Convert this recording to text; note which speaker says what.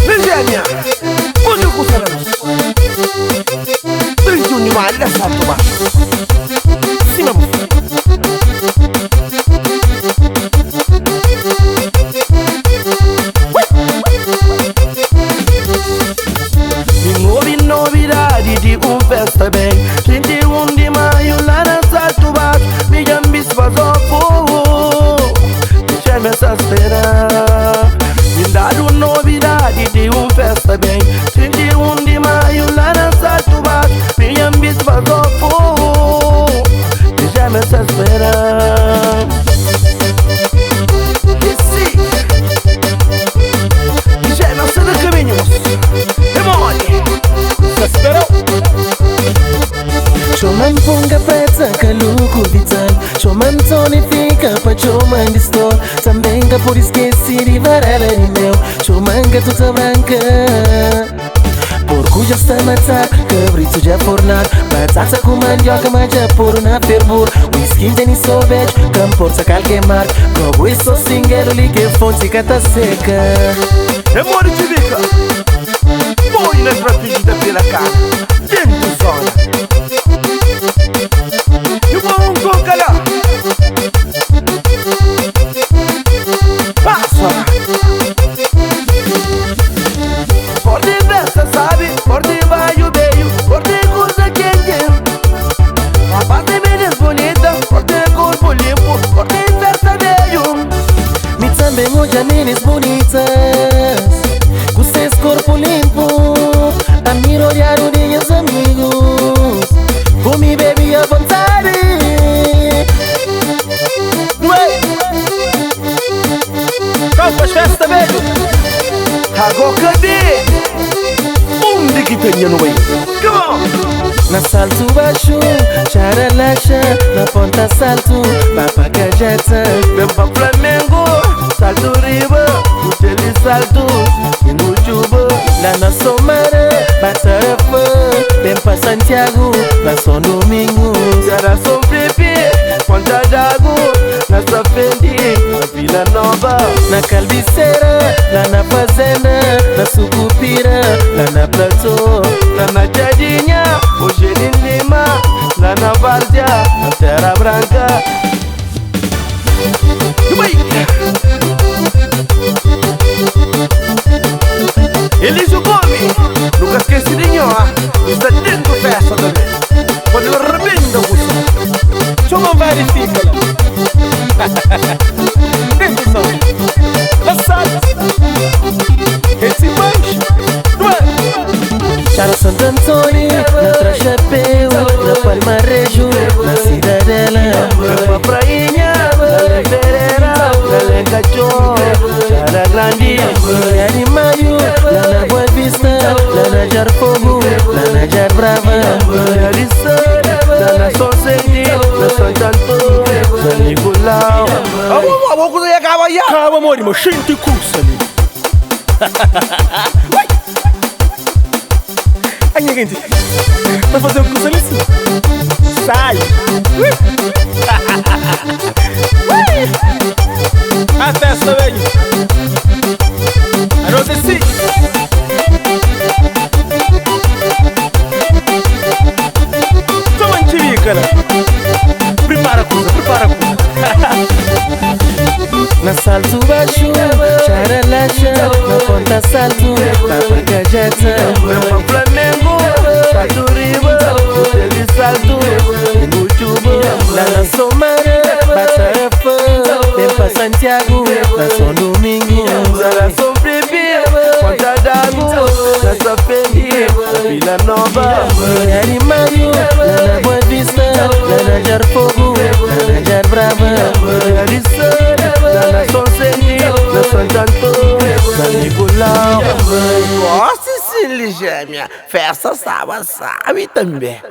Speaker 1: Virginia, onde eu consigo? Prende o animal, ele é salto baixo. Sim, meu filho. Novidade de festa bem 31 de maio lá na Salto Baixo. Me ambis vazou fogo, deixa-me essa esperar. Me dado novidade de festa bem 31 de maio lá na Salto Baixo. Me ambis vazou fogo, deixa-me essa esperar. E sim, deixa-me essa caminho.
Speaker 2: Choman punga pezza caluco vital Choman tonifica pa choman distol Também por esquecer de varela de meu Choman que tuta branca Porco já está a matar Cabrito já fornado Batata com mandioca mas já por na fervor Whisky tem nem sobejo Camporça cal queimar Gogo e só singuelo ligue fonte que tá seca
Speaker 1: É moro de bica Põe na estratégia pela cara Dentro zona E o bom coca lá Passa Por de festa sabe Por de baio veio Por de coisa quente A parte bem bonita Por de corpo limpo Por de festa veio
Speaker 2: Me também hoje meninas bonitas Com seus corpo limpo A mim olhar os meus amigos Com me beber à vontade
Speaker 1: Ué Qual faz festa velho? Agora cadê? Onde que tem no meio? Come on!
Speaker 2: Na Salto Baixo, charalacha Na ponta salto, papa cajeta
Speaker 1: Vem pra Flamengo, salto riba Uteli salto, e no Juba
Speaker 2: Lá na Somara, Batarafa Vem pra Santiago, na São Domingos
Speaker 1: Cara São Felipe, Ponta d'Água Na Safendi, na Vila Nova
Speaker 2: Na Calviceira, lá na Fazenda Na Sucupira, lá na Platô
Speaker 1: Lá na Jardinha, hoje em Lima Lá na Várzea, na Terra Branca Elísio Gomes, nunca esqueci de nenhuma Está dentro festa também Quando eu arrebento você
Speaker 2: Chama verifica lá Dentro só Passado Esse baixo Não é? Chara Santo Antônio Na Trachapeu Na Palmarejo Na Cidadela
Speaker 1: Na Prainha, na Pereira Na Lencachó, Chara Grande
Speaker 2: Praia de Maio Lá na Boa Vista Lá na Jarfogo Lá na Jar Brava
Speaker 1: Praia de São, lá na São Senti Na Santo Antônio, São Nicolau A boca já acaba já
Speaker 2: Calma, amor, mas gente cursa ali Ai, gente Vai fazer o curso ali sim Sai A festa, velho I don't see Toma em TV, cara Prepara a coisa Na Salto Baixo, charalacha Na ponta salto, papa cajeta
Speaker 1: Vem pra Flamengo, salto riba Uteli salto, e no Juba
Speaker 2: Lá na Somara, Batarafa Vem pra Santiago, na São Domingos
Speaker 1: Lá na São Felipe, Ponta d'Água Na Safendi, na Vila Nova
Speaker 2: Praia de Maio, lá na Boa Vista Lá na Jarfogo, lá na Jar Brava
Speaker 1: Praia de São, lá na São Senti Na Santo Antônio, São Nicolau Gosta sim, Ligêmea Festa sábado, sabe também